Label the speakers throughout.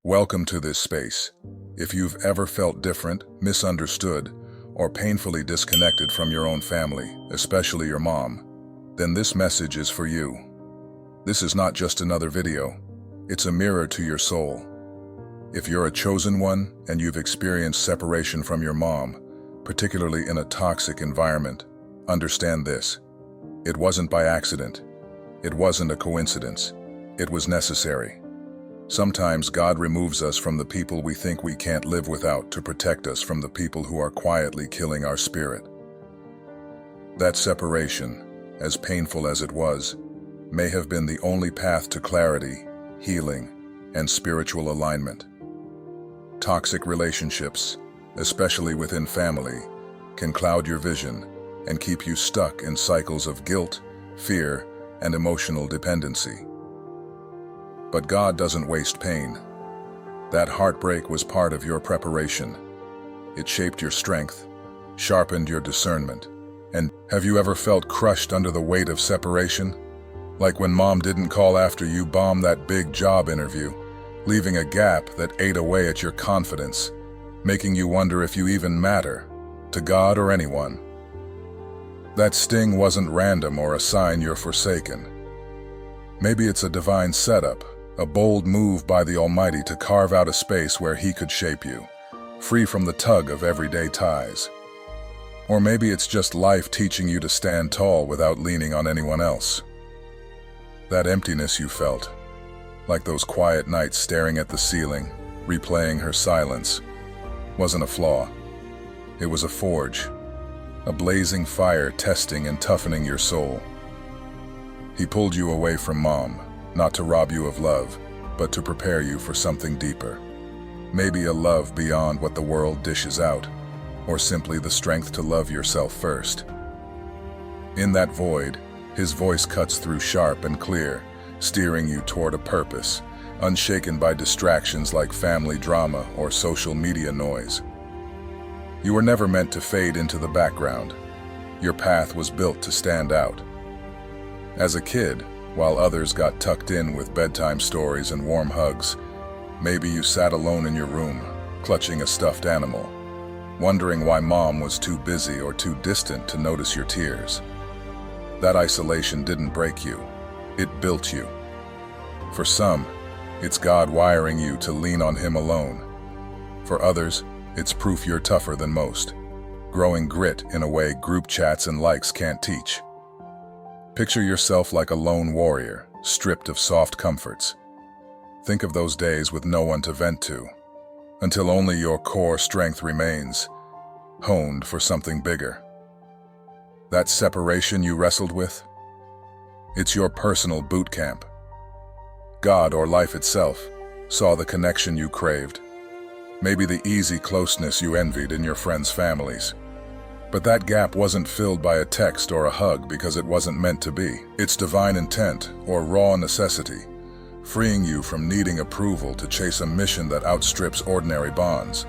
Speaker 1: Welcome to this space. If you've ever felt different, misunderstood, or painfully disconnected from your own family, especially your mom, then this message is for you. This is not just another video. It's a mirror to your soul. If you're a chosen one and you've experienced separation from your mom, particularly in a toxic environment, understand this. It wasn't by accident. It wasn't a coincidence. It was necessary. Sometimes God removes us from the people we think we can't live without to protect us from the people who are quietly killing our spirit. That separation, as painful as it was, may have been the only path to clarity, healing, and spiritual alignment. Toxic relationships, especially within family, can cloud your vision and keep you stuck in cycles of guilt, fear, and emotional dependency. But God doesn't waste pain. That heartbreak was part of your preparation. It shaped your strength, sharpened your discernment. And have you ever felt crushed under the weight of separation? Like when mom didn't call after you bombed that big job interview, leaving a gap that ate away at your confidence, making you wonder if you even matter, to God or anyone. That sting wasn't random or a sign you're forsaken. Maybe it's a divine setup, a bold move by the Almighty to carve out a space where He could shape you, free from the tug of everyday ties. Or maybe it's just life teaching you to stand tall without leaning on anyone else. That emptiness you felt, like those quiet nights staring at the ceiling, replaying her silence, wasn't a flaw. It was a forge, a blazing fire testing and toughening your soul. He pulled you away from mom, not to rob you of love, but to prepare you for something deeper. Maybe a love beyond what the world dishes out, or simply the strength to love yourself first. In that void, His voice cuts through sharp and clear, steering you toward a purpose, unshaken by distractions like family drama or social media noise. You were never meant to fade into the background. Your path was built to stand out. As a kid, while others got tucked in with bedtime stories and warm hugs, maybe you sat alone in your room, clutching a stuffed animal, wondering why mom was too busy or too distant to notice your tears. That isolation didn't break you, it built you. For some, it's God wiring you to lean on Him alone. For others, it's proof you're tougher than most, growing grit in a way group chats and likes can't teach. Picture yourself like a lone warrior, stripped of soft comforts. Think of those days with no one to vent to, until only your core strength remains, honed for something bigger. That separation you wrestled with? It's your personal boot camp. God, or life itself, saw the connection you craved. Maybe the easy closeness you envied in your friends' families. But that gap wasn't filled by a text or a hug because it wasn't meant to be. It's divine intent, or raw necessity, freeing you from needing approval to chase a mission that outstrips ordinary bonds.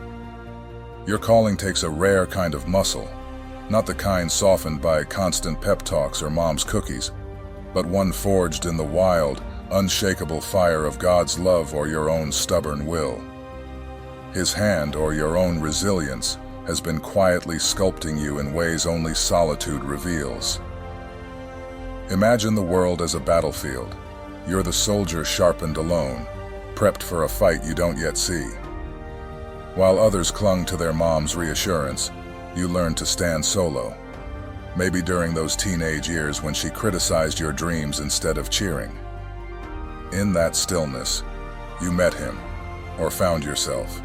Speaker 1: Your calling takes a rare kind of muscle, not the kind softened by constant pep talks or mom's cookies, but one forged in the wild, unshakable fire of God's love or your own stubborn will. His hand, or your own resilience, has been quietly sculpting you in ways only solitude reveals. Imagine the world as a battlefield. You're the soldier sharpened alone, prepped for a fight you don't yet see. While others clung to their mom's reassurance, you learned to stand solo. Maybe during those teenage years when she criticized your dreams instead of cheering. In that stillness, you met Him, or found yourself.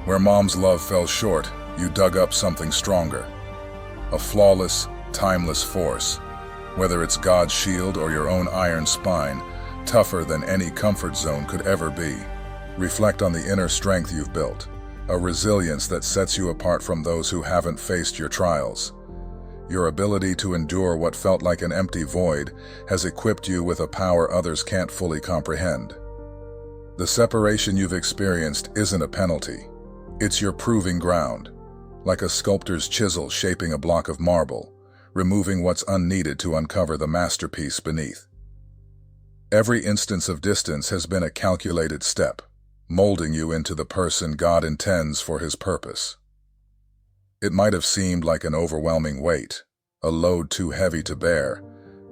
Speaker 1: Where mom's love fell short, you dug up something stronger. A flawless, timeless force, whether it's God's shield or your own iron spine, tougher than any comfort zone could ever be. Reflect on the inner strength you've built, a resilience that sets you apart from those who haven't faced your trials. Your ability to endure what felt like an empty void has equipped you with a power others can't fully comprehend. The separation you've experienced isn't a penalty. It's your proving ground, like a sculptor's chisel shaping a block of marble, removing what's unneeded to uncover the masterpiece beneath. Every instance of distance has been a calculated step, molding you into the person God intends for His purpose. It might have seemed like an overwhelming weight, a load too heavy to bear,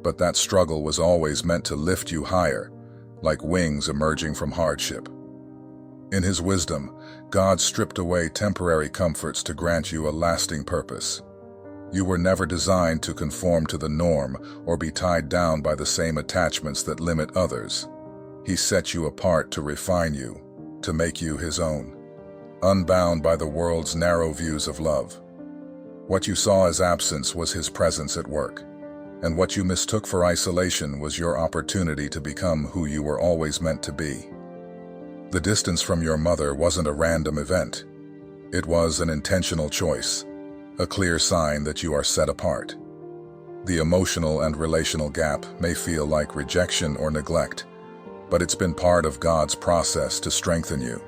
Speaker 1: but that struggle was always meant to lift you higher, like wings emerging from hardship. In His wisdom, God stripped away temporary comforts to grant you a lasting purpose. You were never designed to conform to the norm or be tied down by the same attachments that limit others. He set you apart to refine you, to make you His own, unbound by the world's narrow views of love. What you saw as absence was His presence at work, and what you mistook for isolation was your opportunity to become who you were always meant to be. The distance from your mother wasn't a random event. It was an intentional choice, a clear sign that you are set apart. The emotional and relational gap may feel like rejection or neglect, but it's been part of God's process to strengthen you.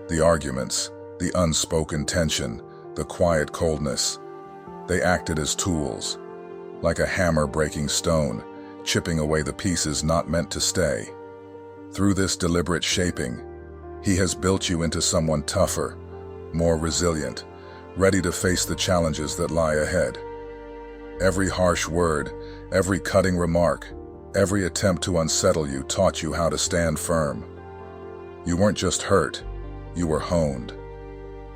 Speaker 1: The arguments, the unspoken tension, the quiet coldness, they acted as tools, like a hammer breaking stone, chipping away the pieces not meant to stay. Through this deliberate shaping, He has built you into someone tougher, more resilient, ready to face the challenges that lie ahead. Every harsh word, every cutting remark, every attempt to unsettle you taught you how to stand firm. You weren't just hurt, you were honed.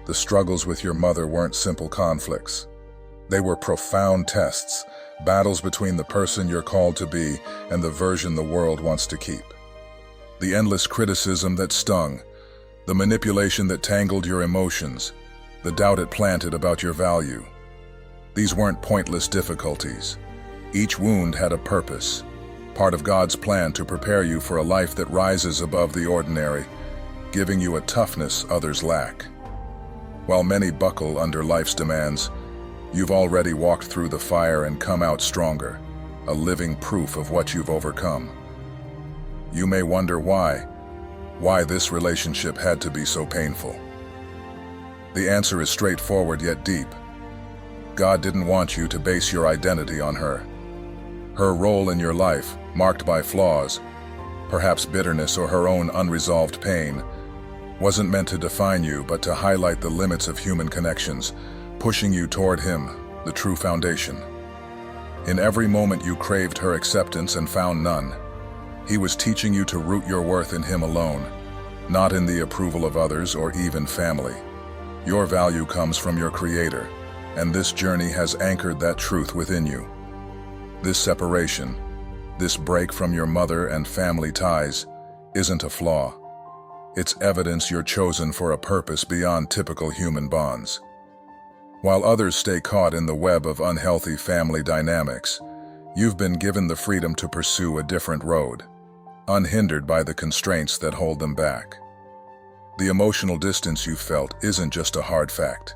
Speaker 1: The struggles with your mother weren't simple conflicts. They were profound tests, battles between the person you're called to be and the version the world wants to keep. The endless criticism that stung, the manipulation that tangled your emotions, the doubt it planted about your value. These weren't pointless difficulties. Each wound had a purpose, part of God's plan to prepare you for a life that rises above the ordinary, giving you a toughness others lack. While many buckle under life's demands, you've already walked through the fire and come out stronger, a living proof of what you've overcome. You may wonder why this relationship had to be so painful. The answer is straightforward yet deep. God didn't want you to base your identity on her. Her role in your life, marked by flaws, perhaps bitterness or her own unresolved pain, wasn't meant to define you but to highlight the limits of human connections, pushing you toward Him, the true foundation. In every moment you craved her acceptance and found none. He was teaching you to root your worth in Him alone, not in the approval of others or even family. Your value comes from your Creator, and this journey has anchored that truth within you. This separation, this break from your mother and family ties, isn't a flaw. It's evidence you're chosen for a purpose beyond typical human bonds. While others stay caught in the web of unhealthy family dynamics, you've been given the freedom to pursue a different road, unhindered by the constraints that hold them back. The emotional distance you felt isn't just a hard fact.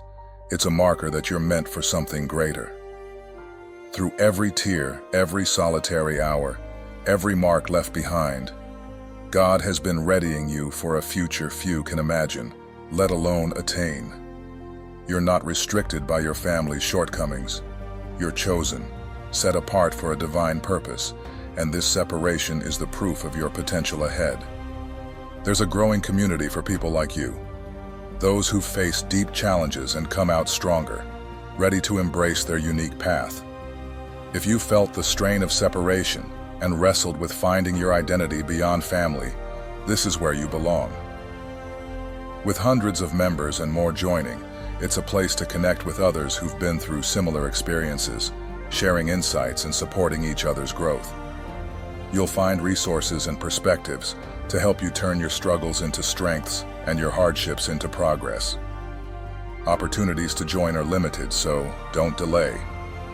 Speaker 1: It's a marker that you're meant for something greater. Through every tear, every solitary hour, every mark left behind, God has been readying you for a future few can imagine, let alone attain. You're not restricted by your family's shortcomings. You're chosen, set apart for a divine purpose, and this separation is the proof of your potential ahead. There's a growing community for people like you, those who've faced deep challenges and come out stronger, ready to embrace their unique path. If you felt the strain of separation and wrestled with finding your identity beyond family, this is where you belong. With hundreds of members and more joining, it's a place to connect with others who've been through similar experiences, sharing insights and supporting each other's growth. You'll find resources and perspectives to help you turn your struggles into strengths and your hardships into progress. Opportunities to join are limited, so don't delay.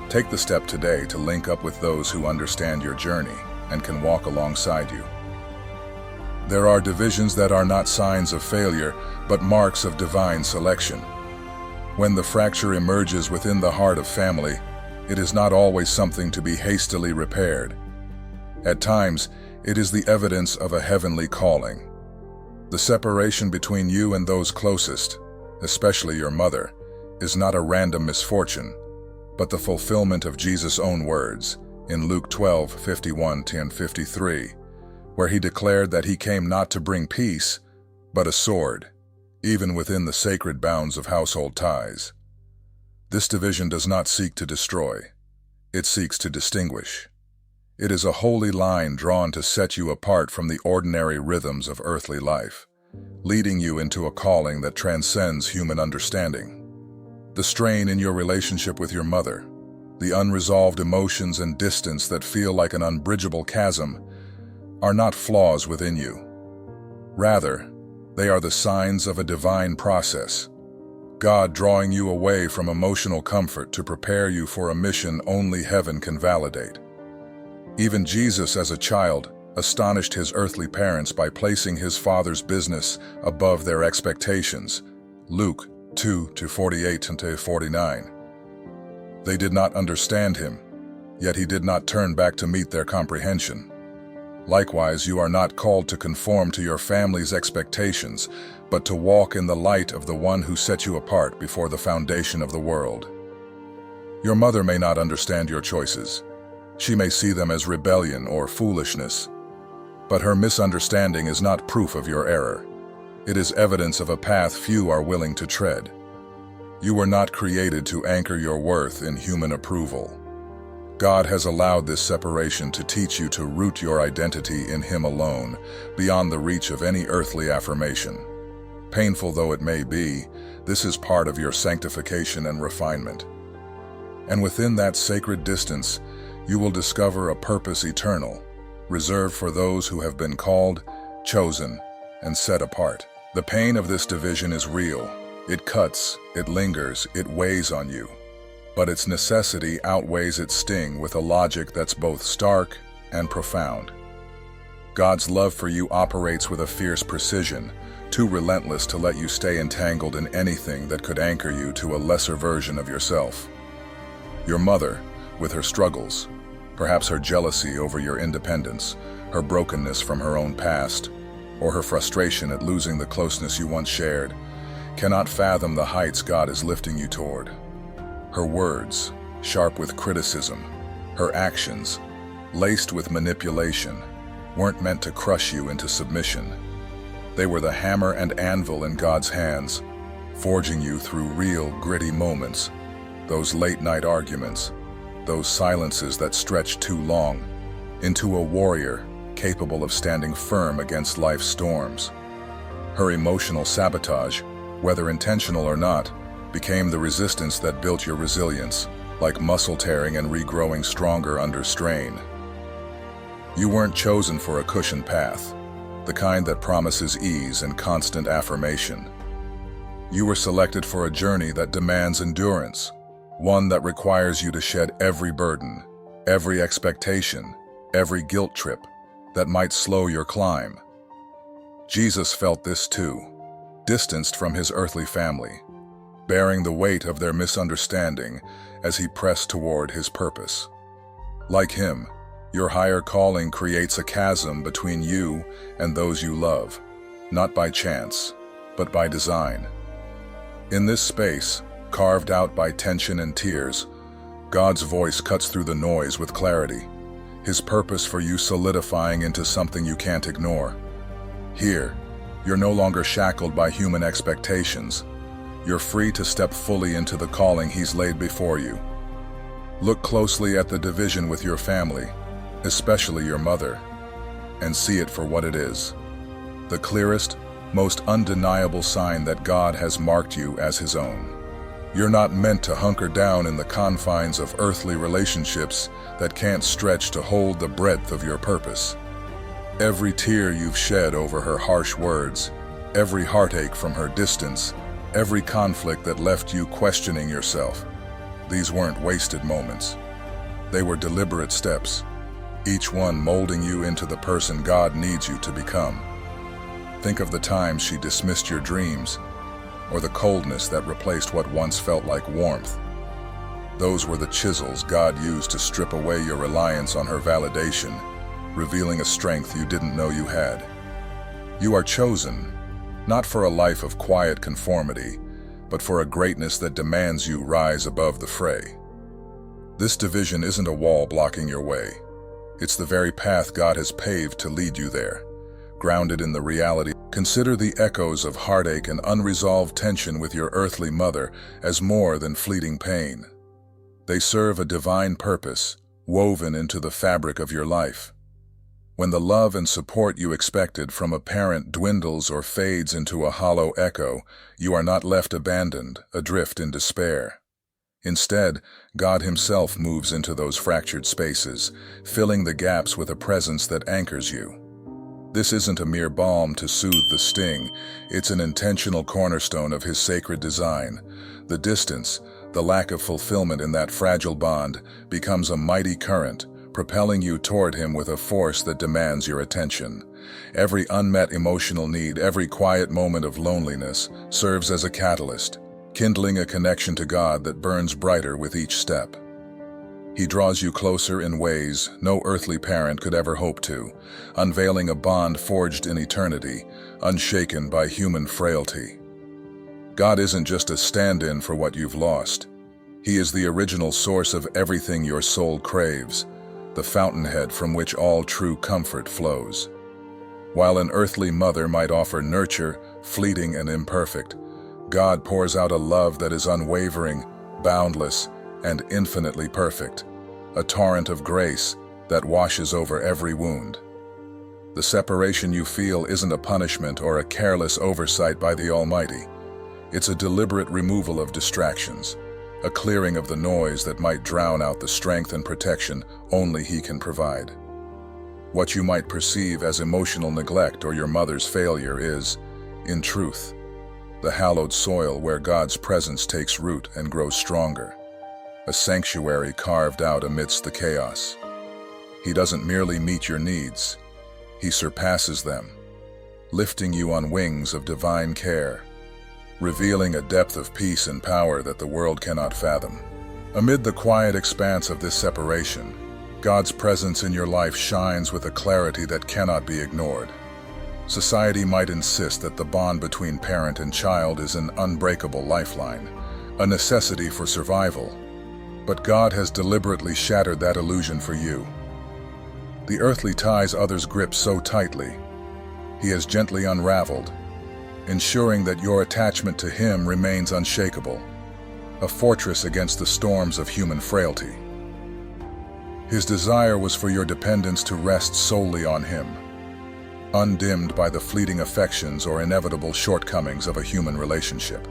Speaker 1: Take the step today to link up with those who understand your journey and can walk alongside you. There are divisions that are not signs of failure, but marks of divine selection. When the fracture emerges within the heart of family, it is not always something to be hastily repaired. At times, it is the evidence of a heavenly calling. The separation between you and those closest, especially your mother, is not a random misfortune, but the fulfillment of Jesus' own words in Luke 12:51-53, where He declared that He came not to bring peace, but a sword, even within the sacred bounds of household ties. This division does not seek to destroy, it seeks to distinguish. It is a holy line drawn to set you apart from the ordinary rhythms of earthly life, leading you into a calling that transcends human understanding. The strain in your relationship with your mother, the unresolved emotions and distance that feel like an unbridgeable chasm, are not flaws within you. Rather, they are the signs of a divine process, God drawing you away from emotional comfort to prepare you for a mission only heaven can validate. Even Jesus, as a child, astonished his earthly parents by placing his Father's business above their expectations. Luke 2:48-49. They did not understand him, yet he did not turn back to meet their comprehension. Likewise, you are not called to conform to your family's expectations, but to walk in the light of the one who set you apart before the foundation of the world. Your mother may not understand your choices. She may see them as rebellion or foolishness. But her misunderstanding is not proof of your error. It is evidence of a path few are willing to tread. You were not created to anchor your worth in human approval. God has allowed this separation to teach you to root your identity in Him alone, beyond the reach of any earthly affirmation. Painful though it may be, this is part of your sanctification and refinement. And within that sacred distance, you will discover a purpose eternal, reserved for those who have been called, chosen, and set apart. The pain of this division is real. It cuts, it lingers, it weighs on you. But its necessity outweighs its sting with a logic that's both stark and profound. God's love for you operates with a fierce precision, too relentless to let you stay entangled in anything that could anchor you to a lesser version of yourself. Your mother, with her struggles, perhaps her jealousy over your independence, her brokenness from her own past, or her frustration at losing the closeness you once shared, cannot fathom the heights God is lifting you toward. Her words, sharp with criticism, her actions, laced with manipulation, weren't meant to crush you into submission. They were the hammer and anvil in God's hands, forging you through real, gritty moments, those late-night arguments, those silences that stretched too long, into a warrior capable of standing firm against life's storms. Her emotional sabotage, whether intentional or not, became the resistance that built your resilience, like muscle tearing and regrowing stronger under strain. You weren't chosen for a cushioned path, the kind that promises ease and constant affirmation. You were selected for a journey that demands endurance, one that requires you to shed every burden, every expectation, every guilt trip that might slow your climb. Jesus felt this too, distanced from his earthly family, bearing the weight of their misunderstanding as he pressed toward his purpose. Like him, your higher calling creates a chasm between you and those you love, not by chance, but by design. In this space, carved out by tension and tears, God's voice cuts through the noise with clarity, his purpose for you solidifying into something you can't ignore. Here, you're no longer shackled by human expectations. You're free to step fully into the calling he's laid before you. Look closely at the division with your family, especially your mother, and see it for what it is. The clearest, most undeniable sign that God has marked you as his own. You're not meant to hunker down in the confines of earthly relationships that can't stretch to hold the breadth of your purpose. Every tear you've shed over her harsh words, every heartache from her distance, every conflict that left you questioning yourself, these weren't wasted moments. They were deliberate steps, each one molding you into the person God needs you to become. Think of the times she dismissed your dreams, or the coldness that replaced what once felt like warmth. Those were the chisels God used to strip away your reliance on her validation, revealing a strength you didn't know you had. You are chosen, not for a life of quiet conformity, but for a greatness that demands you rise above the fray. This division isn't a wall blocking your way. It's the very path God has paved to lead you there, grounded in the reality Consider the echoes of heartache and unresolved tension with your earthly mother as more than fleeting pain. They serve a divine purpose, woven into the fabric of your life. When the love and support you expected from a parent dwindles or fades into a hollow echo, you are not left abandoned, adrift in despair. Instead, God Himself moves into those fractured spaces, filling the gaps with a presence that anchors you. This isn't a mere balm to soothe the sting, it's an intentional cornerstone of His sacred design. The distance, the lack of fulfillment in that fragile bond, becomes a mighty current, propelling you toward Him with a force that demands your attention. Every unmet emotional need, every quiet moment of loneliness, serves as a catalyst, kindling a connection to God that burns brighter with each step. He draws you closer in ways no earthly parent could ever hope to, unveiling a bond forged in eternity, unshaken by human frailty. God isn't just a stand-in for what you've lost. He is the original source of everything your soul craves, the fountainhead from which all true comfort flows. While an earthly mother might offer nurture, fleeting and imperfect, God pours out a love that is unwavering, boundless, and infinitely perfect, a torrent of grace that washes over every wound. The separation you feel isn't a punishment or a careless oversight by the Almighty. It's a deliberate removal of distractions, a clearing of the noise that might drown out the strength and protection only He can provide. What you might perceive as emotional neglect or your mother's failure is, in truth, the hallowed soil where God's presence takes root and grows stronger. A sanctuary carved out amidst the chaos. He doesn't merely meet your needs, He surpasses them, lifting you on wings of divine care, revealing a depth of peace and power that the world cannot fathom. Amid the quiet expanse of this separation, God's presence in your life shines with a clarity that cannot be ignored. Society might insist that the bond between parent and child is an unbreakable lifeline, a necessity for survival. But God has deliberately shattered that illusion for you. The earthly ties others grip so tightly, He has gently unraveled, ensuring that your attachment to Him remains unshakable, a fortress against the storms of human frailty. His desire was for your dependence to rest solely on Him, undimmed by the fleeting affections or inevitable shortcomings of a human relationship.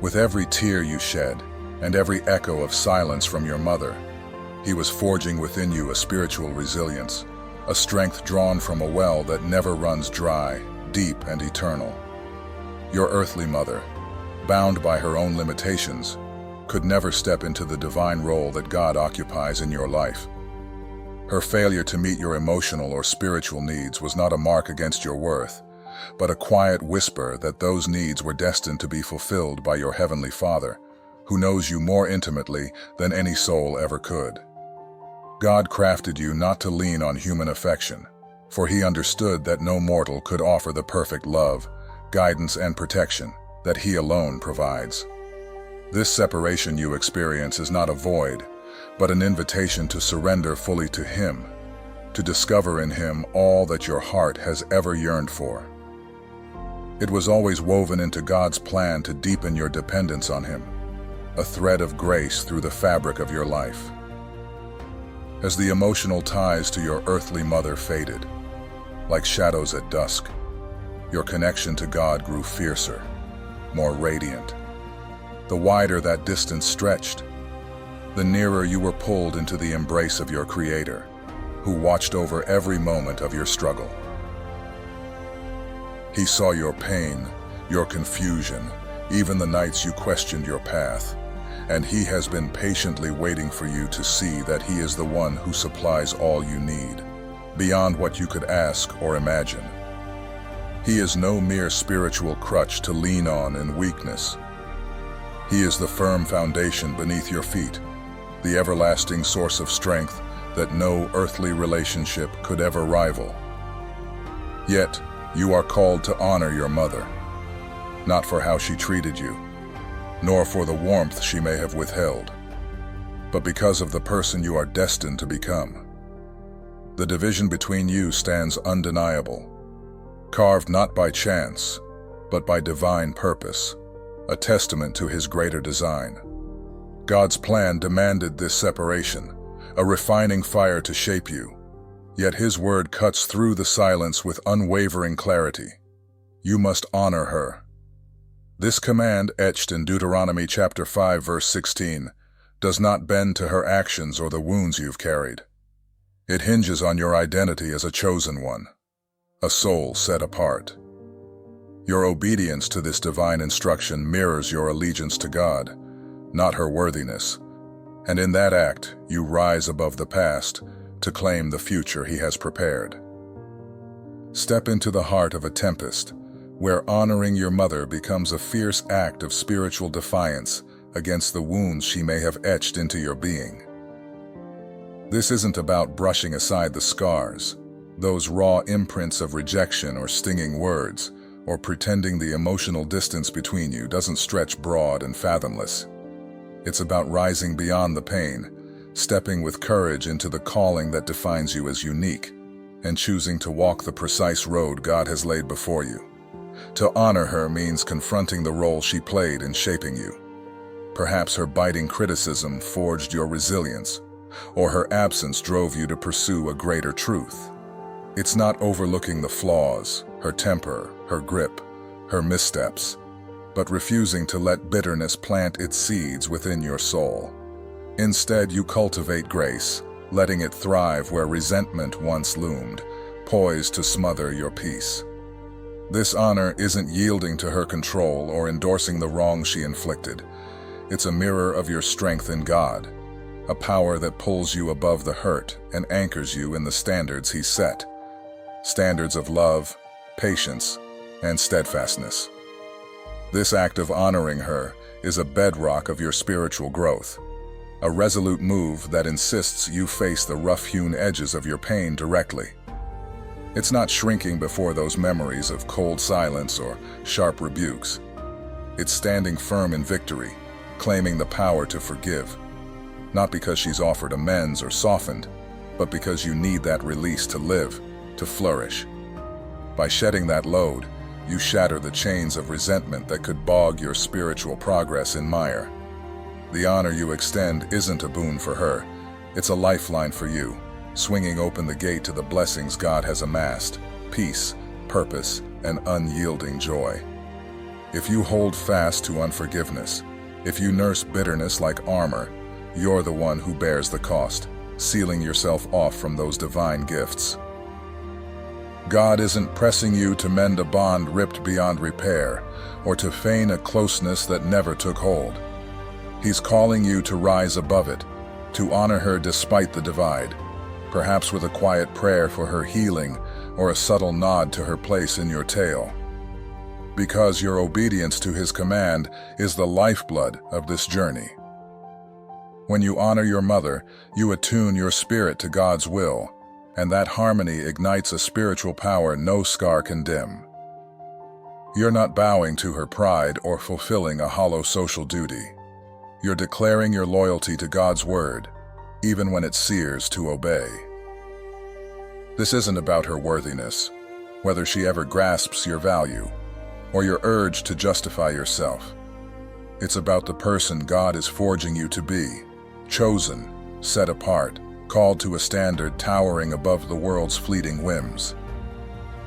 Speaker 1: With every tear you shed, and every echo of silence from your mother, He was forging within you a spiritual resilience, a strength drawn from a well that never runs dry, deep and eternal. Your earthly mother, bound by her own limitations, could never step into the divine role that God occupies in your life. Her failure to meet your emotional or spiritual needs was not a mark against your worth, but a quiet whisper that those needs were destined to be fulfilled by your Heavenly Father, who knows you more intimately than any soul ever could. God crafted you not to lean on human affection, for He understood that no mortal could offer the perfect love, guidance, and protection that He alone provides. This separation you experience is not a void, but an invitation to surrender fully to Him, to discover in Him all that your heart has ever yearned for. It was always woven into God's plan to deepen your dependence on Him, a thread of grace through the fabric of your life. As the emotional ties to your earthly mother faded, like shadows at dusk, your connection to God grew fiercer, more radiant. The wider that distance stretched, the nearer you were pulled into the embrace of your Creator, who watched over every moment of your struggle. He saw your pain, your confusion, even the nights you questioned your path, and He has been patiently waiting for you to see that He is the one who supplies all you need, beyond what you could ask or imagine. He is no mere spiritual crutch to lean on in weakness. He is the firm foundation beneath your feet, the everlasting source of strength that no earthly relationship could ever rival. Yet, you are called to honor your mother, not for how she treated you, nor for the warmth she may have withheld, but because of the person you are destined to become. The division between you stands undeniable. carved not by chance, but by divine purpose, a testament to his greater design. God's plan demanded this separation, a refining fire to shape you. Yet his word cuts through the silence with unwavering clarity. You must honor her. This command, etched in Deuteronomy chapter 5, verse 16, does not bend to her actions or the wounds you've carried. It hinges on your identity as a chosen one, a soul set apart. Your obedience to this divine instruction mirrors your allegiance to God, not her worthiness, and in that act you rise above the past to claim the future he has prepared. Step into the heart of a tempest, where honoring your mother becomes a fierce act of spiritual defiance against the wounds she may have etched into your being. This isn't about brushing aside the scars, those raw imprints of rejection or stinging words, or pretending the emotional distance between you doesn't stretch broad and fathomless. It's about rising beyond the pain, stepping with courage into the calling that defines you as unique, and choosing to walk the precise road God has laid before you. To honor her means confronting the role she played in shaping you. Perhaps her biting criticism forged your resilience, or her absence drove you to pursue a greater truth. It's not overlooking the flaws, her temper, her grip, her missteps, but refusing to let bitterness plant its seeds within your soul. Instead, you cultivate grace, letting it thrive where resentment once loomed, poised to smother your peace. This honor isn't yielding to her control or endorsing the wrong she inflicted. It's a mirror of your strength in God, a power that pulls you above the hurt and anchors you in the standards He set. Standards of love, patience, and steadfastness. This act of honoring her is a bedrock of your spiritual growth, a resolute move that insists you face the rough-hewn edges of your pain directly. It's not shrinking before those memories of cold silence or sharp rebukes. It's standing firm in victory, claiming the power to forgive, not because she's offered amends or softened, but because you need that release to live, to flourish. By shedding that load, you shatter the chains of resentment that could bog your spiritual progress in mire. The honor you extend isn't a boon for her, it's a lifeline for you, swinging open the gate to the blessings God has amassed, peace, purpose, and unyielding joy. If you hold fast to unforgiveness, if you nurse bitterness like armor, you're the one who bears the cost, sealing yourself off from those divine gifts. God isn't pressing you to mend a bond ripped beyond repair, or to feign a closeness that never took hold. He's calling you to rise above it, to honor her despite the divide, perhaps with a quiet prayer for her healing or a subtle nod to her place in your tale. Because your obedience to His command is the lifeblood of this journey. When you honor your mother, you attune your spirit to God's will, and that harmony ignites a spiritual power no scar can dim. You're not bowing to her pride or fulfilling a hollow social duty. You're declaring your loyalty to God's word, even when it sears to obey. This isn't about her worthiness, whether she ever grasps your value, or your urge to justify yourself. It's about the person God is forging you to be, chosen, set apart, called to a standard towering above the world's fleeting whims.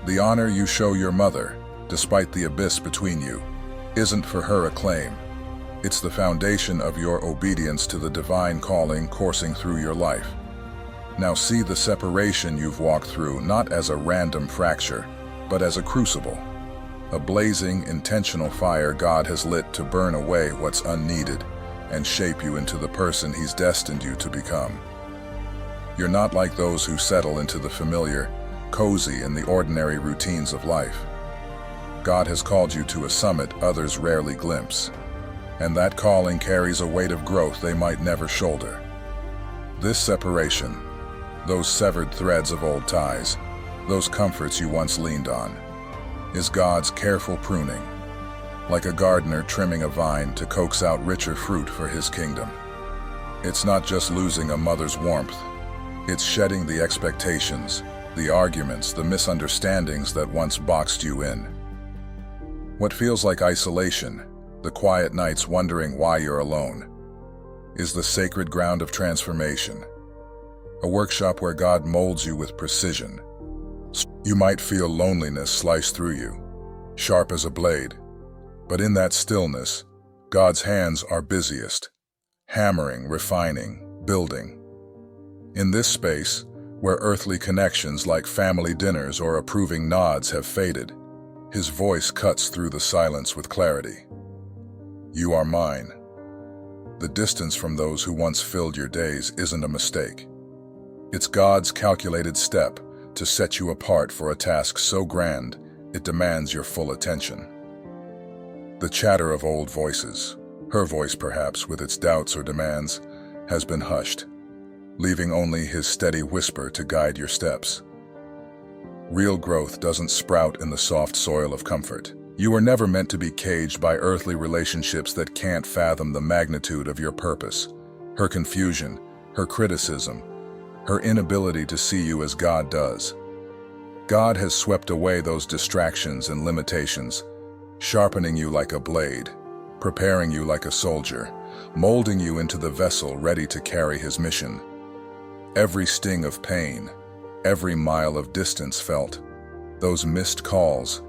Speaker 1: The honor you show your mother, despite the abyss between you, isn't for her acclaim. It's the foundation of your obedience to the divine calling coursing through your life. Now see the separation you've walked through not as a random fracture, but as a crucible, a blazing, intentional fire God has lit to burn away what's unneeded and shape you into the person He's destined you to become. You're not like those who settle into the familiar, cozy in the ordinary routines of life. God has called you to a summit others rarely glimpse, and that calling carries a weight of growth they might never shoulder. This separation, those severed threads of old ties, those comforts you once leaned on, is God's careful pruning, like a gardener trimming a vine to coax out richer fruit for His kingdom. It's not just losing a mother's warmth, it's shedding the expectations, the arguments, the misunderstandings that once boxed you in. What feels like isolation, the quiet nights wondering why you're alone, is the sacred ground of transformation, a workshop where God molds you with precision. You might feel loneliness slice through you, sharp as a blade, but in that stillness, God's hands are busiest, hammering, refining, building. In this space, where earthly connections like family dinners or approving nods have faded, His voice cuts through the silence with clarity. You are mine. The distance from those who once filled your days isn't a mistake. It's God's calculated step to set you apart for a task so grand it demands your full attention. The chatter of old voices, her voice perhaps with its doubts or demands, has been hushed, leaving only His steady whisper to guide your steps. Real growth doesn't sprout in the soft soil of comfort. You were never meant to be caged by earthly relationships that can't fathom the magnitude of your purpose, her confusion, her criticism, her inability to see you as God does. God has swept away those distractions and limitations, sharpening you like a blade, preparing you like a soldier, molding you into the vessel ready to carry His mission. Every sting of pain, every mile of distance felt, those missed calls,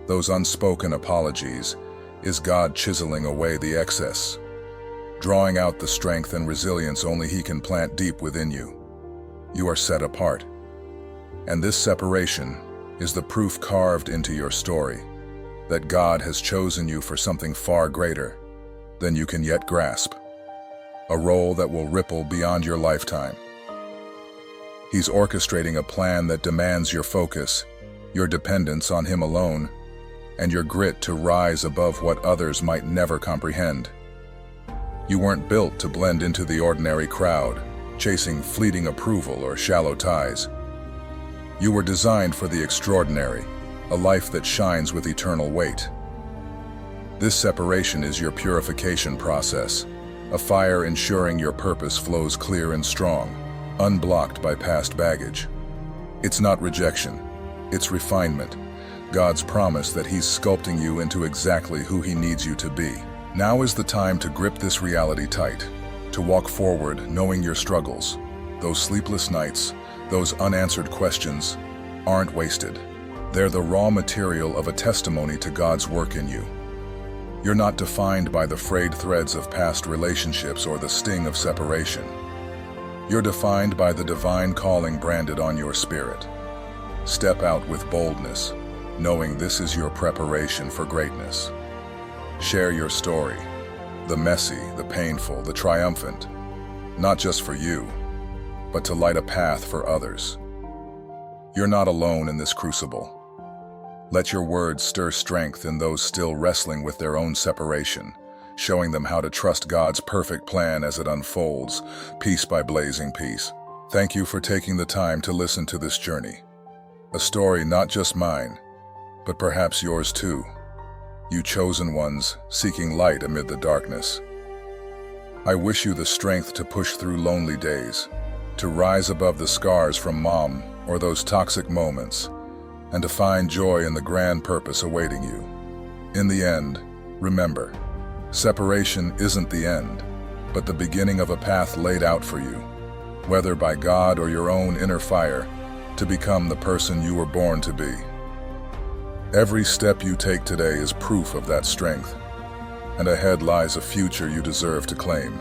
Speaker 1: those unspoken apologies, is God chiseling away the excess, drawing out the strength and resilience only He can plant deep within you. You are set apart. And this separation is the proof carved into your story that God has chosen you for something far greater than you can yet grasp, a role that will ripple beyond your lifetime. He's orchestrating a plan that demands your focus, your dependence on Him alone, and your grit to rise above what others might never comprehend. You weren't built to blend into the ordinary crowd, chasing fleeting approval or shallow ties. You were designed for the extraordinary, a life that shines with eternal weight. This separation is your purification process, a fire ensuring your purpose flows clear and strong, unblocked by past baggage. It's not rejection, it's refinement, God's promise that He's sculpting you into exactly who He needs you to be. Now is the time to grip this reality tight, to walk forward knowing your struggles, those sleepless nights, those unanswered questions, aren't wasted. They're the raw material of a testimony to God's work in you. You're not defined by the frayed threads of past relationships or the sting of separation. You're defined by the divine calling branded on your spirit. Step out with boldness, knowing this is your preparation for greatness. Share your story, the messy, the painful, the triumphant, not just for you, but to light a path for others. You're not alone in this crucible. Let your words stir strength in those still wrestling with their own separation, showing them how to trust God's perfect plan as it unfolds, piece by blazing piece. Thank you for taking the time to listen to this journey. A story not just mine, but perhaps yours too. You chosen ones seeking light amid the darkness. I wish you the strength to push through lonely days, to rise above the scars from mom or those toxic moments, and to find joy in the grand purpose awaiting you. In the end, remember, separation isn't the end, but the beginning of a path laid out for you, whether by God or your own inner fire, to become the person you were born to be. Every step you take today is proof of that strength, and ahead lies a future you deserve to claim.